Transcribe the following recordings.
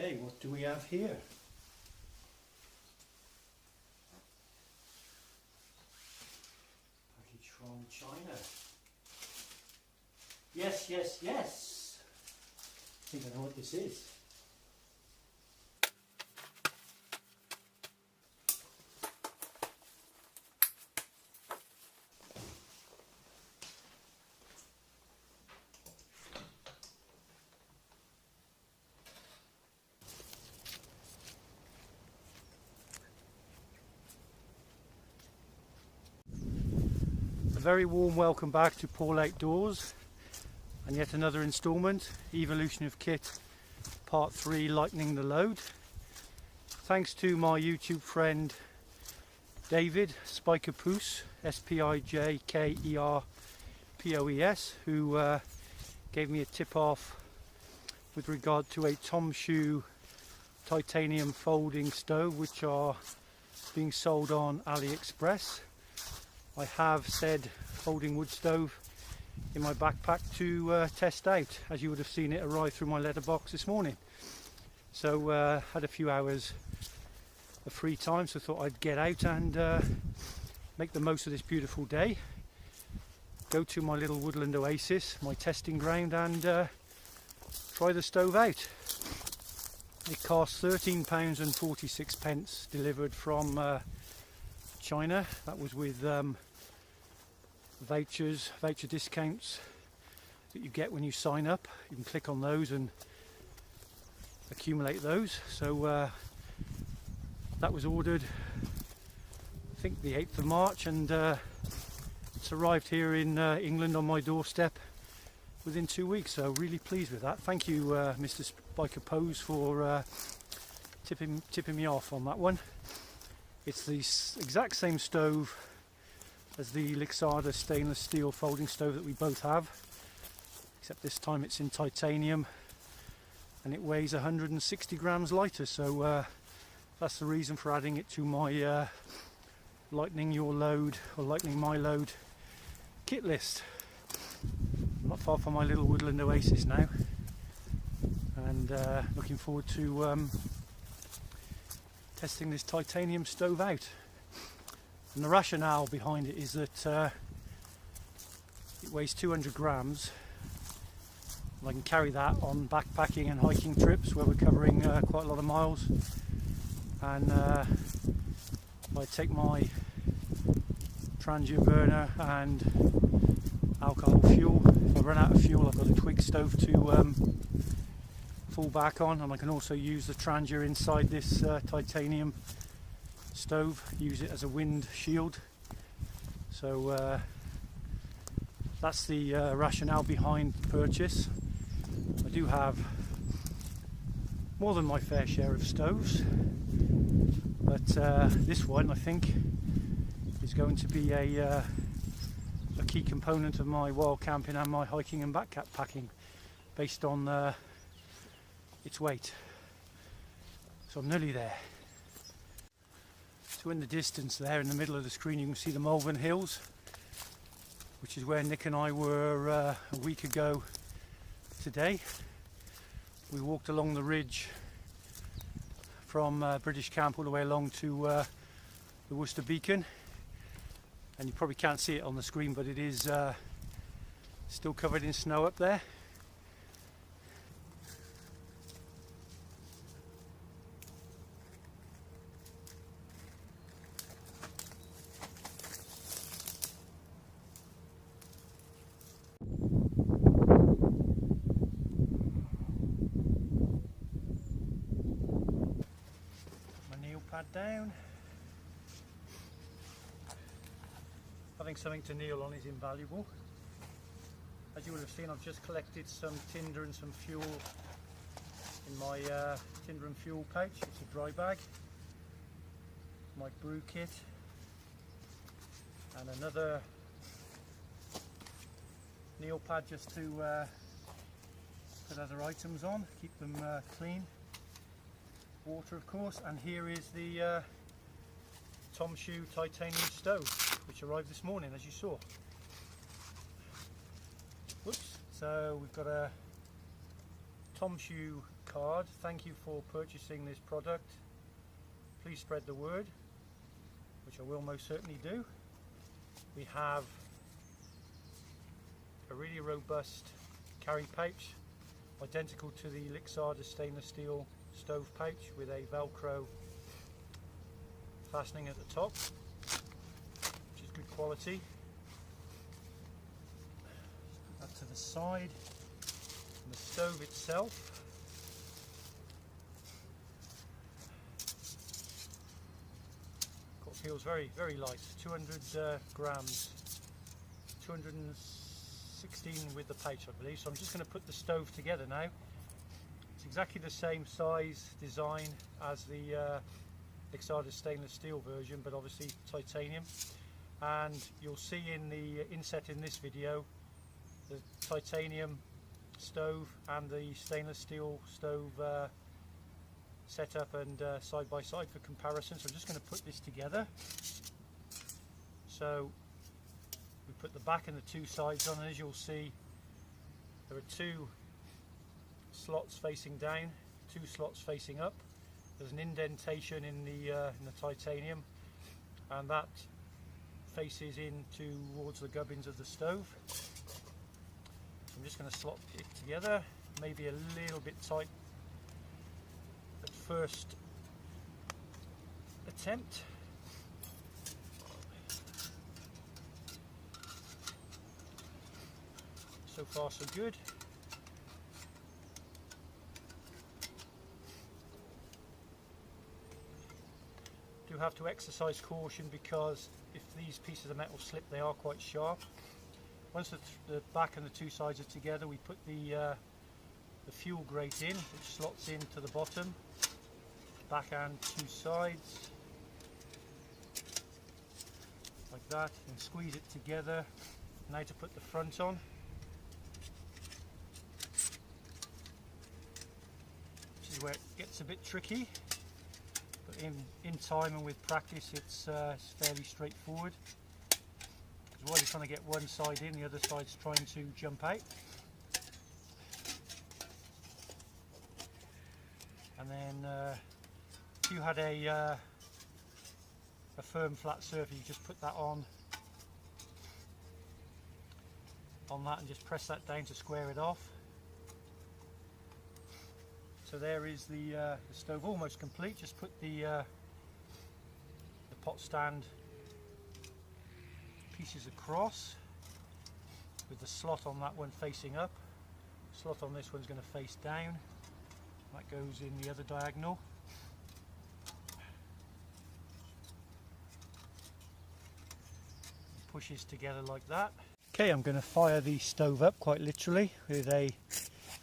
Okay, what do we have here? Package from China. Yes, yes, yes! I think I know what this is. A very warm welcome back to Paul Outdoors and yet another instalment, Evolution of Kit Part 3, Lightening the Load. Thanks to my YouTube friend David Spijkerpoes, S-P-I-J-K-E-R-P-O-E-S, who gave me a tip off with regard to a Tomshoo titanium folding stove which are being sold on AliExpress. I have said folding wood stove in my backpack to test out, as you would have seen it arrive through my letterbox this morning. So had a few hours of free time, so thought I'd get out and make the most of this beautiful day. Go to my little woodland oasis, my testing ground, and try the stove out. It costs £13.46 delivered from China. That was with voucher discounts that you get when you sign up. You can click on those and accumulate those. So that was ordered, I think, the 8th of March, and it's arrived here in England on my doorstep within 2 weeks. So really pleased with that. Thank you, Mr. Spijkerpoes, for tipping me off on that one. It's the exact same stove as the Lixada stainless steel folding stove that we both have, except this time it's in titanium and it weighs 160 grams lighter, so that's the reason for adding it to my lightening your load or lightening my load kit list. Not far from my little woodland oasis now, and looking forward to testing this titanium stove out. And the rationale behind it is that it weighs 200 grams and I can carry that on backpacking and hiking trips where we're covering quite a lot of miles. And I take my trangia burner and alcohol fuel. If I run out of fuel, I've got a twig stove to fall back on, and I can also use the trangia inside this titanium stove, use it as a wind shield. So that's the rationale behind the purchase. I do have more than my fair share of stoves, but this one I think is going to be a key component of my wild camping and my hiking and backpacking based on its weight. So I'm nearly there. So in the distance there, in the middle of the screen, you can see the Malvern Hills, which is where Nick and I were a week ago today. We walked along the ridge from British Camp all the way along to the Worcester Beacon, and you probably can't see it on the screen, but it is still covered in snow up there. Pad down. Having something to kneel on is invaluable. As you would have seen, I've just collected some tinder and some fuel in my tinder and fuel pouch. It's a dry bag, my brew kit, and another kneel pad just to put other items on, keep them clean. Water, of course, and here is the Tomshoo titanium stove, which arrived this morning, as you saw. Whoops! So we've got a Tomshoo card. Thank you for purchasing this product. Please spread the word, which I will most certainly do. We have a really robust carry pouch, identical to the Lixada stainless steel stove pouch, with a Velcro fastening at the top, which is good quality. Put that to the side. And the stove itself, feels very, very light, 200 grams, 216 with the pouch, I believe. So I'm just going to put the stove together now. It's exactly the same size, design as the Lixada stainless steel version, but obviously titanium. And you'll see in the inset in this video the titanium stove and the stainless steel stove set up and side by side for comparison. So I'm just going to put this together. So we put the back and the two sides on, and as you'll see, there are two slots facing down, two slots facing up. There's an indentation in the titanium, and that faces in towards the gubbins of the stove. So I'm just going to slot it together, maybe a little bit tight at first attempt. So far so good. Do have to exercise caution, because if these pieces of metal slip, they are quite sharp. Once the back and the two sides are together, we put the fuel grate in, which slots into the bottom, back and two sides, like that, and squeeze it together. Now to put the front on. Which is where it gets a bit tricky, but in time and with practice it's fairly straightforward. Because while you're trying to get one side in, the other side's trying to jump out. And then if you had a firm flat surface, you just put that on that and just press that down to square it off. So there is the stove almost complete. Just put the pot stand pieces across, with the slot on that one facing up. The slot on this one's going to face down. That goes in the other diagonal. Pushes together like that. Okay, I'm going to fire the stove up quite literally with a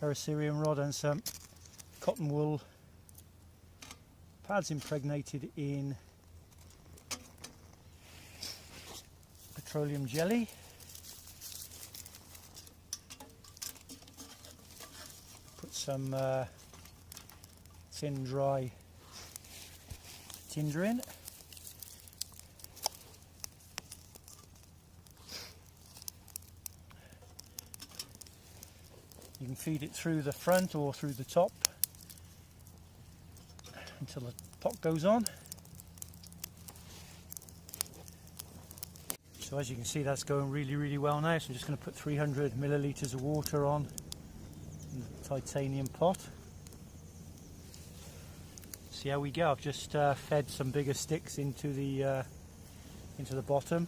ferrocerium rod and some cotton wool pads impregnated in petroleum jelly. Put some thin dry tinder in. You can feed it through the front or through the top until the pot goes on. So as you can see, that's going really, really well now. So I'm just going to put 300 millilitres of water on in the titanium pot. See how we go. I've just fed some bigger sticks into the bottom.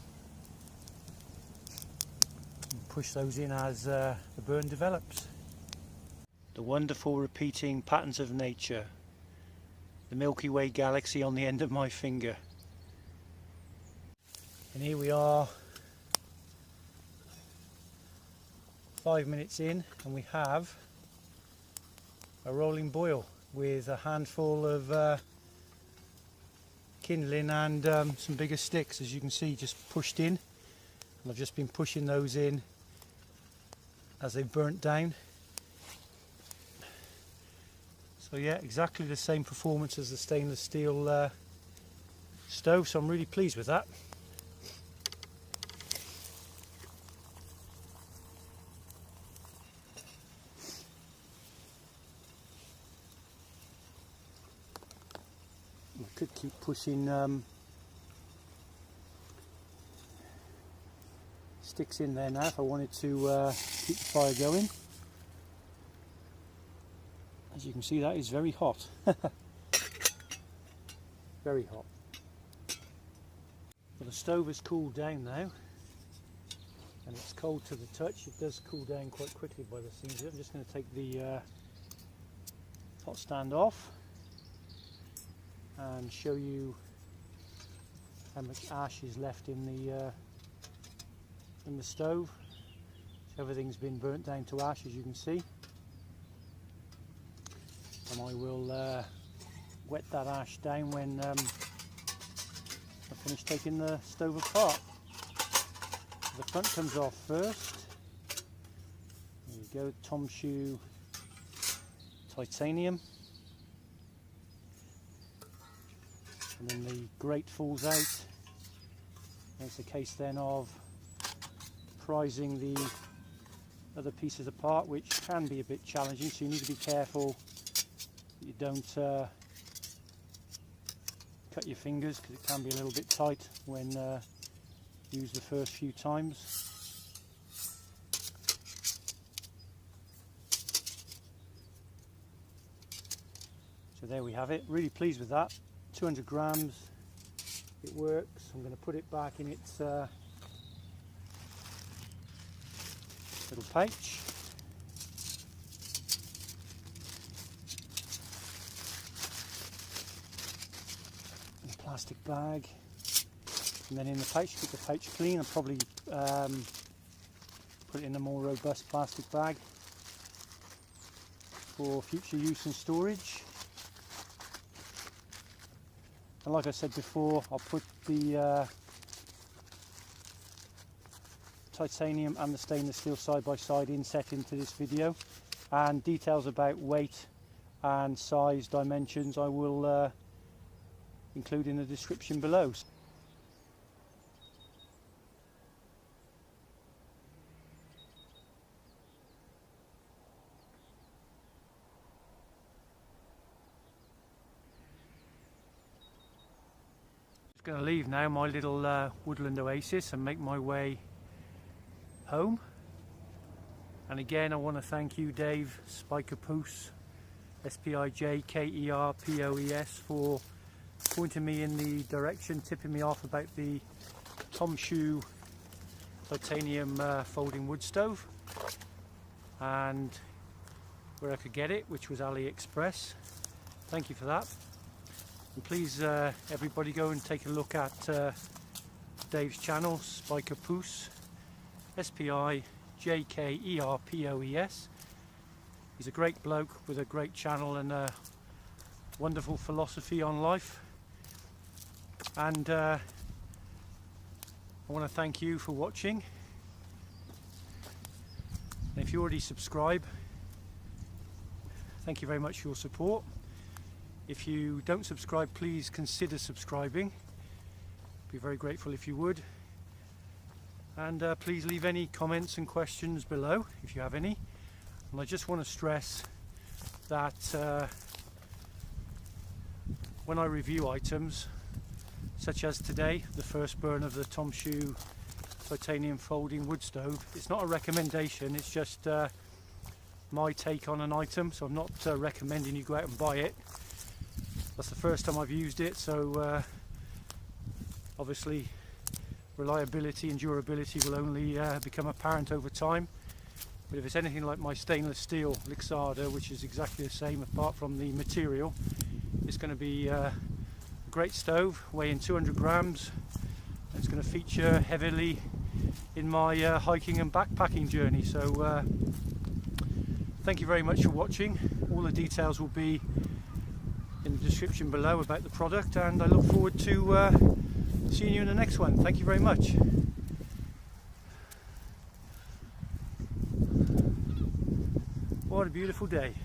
And push those in as the burn develops. The wonderful repeating patterns of nature. The Milky Way galaxy on the end of my finger. And here we are, 5 minutes in, and we have a rolling boil with a handful of kindling and some bigger sticks, as you can see, just pushed in. And I've just been pushing those in as they've burnt down. So yeah, exactly the same performance as the stainless steel stove, so I'm really pleased with that. could keep pushing sticks in there now if I wanted to keep the fire going. As you can see, that is very hot. Very hot. Well, the stove has cooled down now, and it's cold to the touch. It does cool down quite quickly by the seams. I'm just going to take the hot stand off and show you how much ash is left in the stove. So everything's been burnt down to ash, as you can see. And I will wet that ash down when I finish taking the stove apart. The front comes off first. There you go, Tomshoo titanium. And then the grate falls out. And it's a case then of prizing the other pieces apart, which can be a bit challenging, so you need to be careful that you don't cut your fingers, because it can be a little bit tight when used the first few times. So there we have it. Really pleased with that. 200 grams. It works. I'm going to put it back in its little pouch. Plastic bag, and then in the pouch, keep the pouch clean. I'll probably put it in a more robust plastic bag for future use and storage. And like I said before, I'll put the titanium and the stainless steel side by side inset into this video, and details about weight and size dimensions I will include in the description below. Just going to leave now my little woodland oasis and make my way home. And again, I want to thank you, Dave Spijkerpoes, Spijkerpoes, for pointing me in the direction, tipping me off about the Tomshoo titanium folding wood stove and where I could get it, which was AliExpress. Thank you for that. And please everybody go and take a look at Dave's channel, Spijkerpoes, Spijkerpoes. He's a great bloke with a great channel and a wonderful philosophy on life. And I want to thank you for watching. And if you already subscribe, thank you very much for your support. If you don't subscribe, please consider subscribing. Be very grateful if you would. And please leave any comments and questions below if you have any. And I just want to stress that when I review items such as today, the first burn of the Tomshoo titanium folding wood stove, it's not a recommendation, it's just my take on an item. So I'm not recommending you go out and buy it. That's the first time I've used it, so obviously reliability and durability will only become apparent over time. But if it's anything like my stainless steel Lixada, which is exactly the same apart from the material, it's going to be a great stove, weighing 200 grams. It's going to feature heavily in my hiking and backpacking journey. So thank you very much for watching. All the details will be in the description below about the product, and I look forward to seeing you in the next one. Thank you very much. What a beautiful day.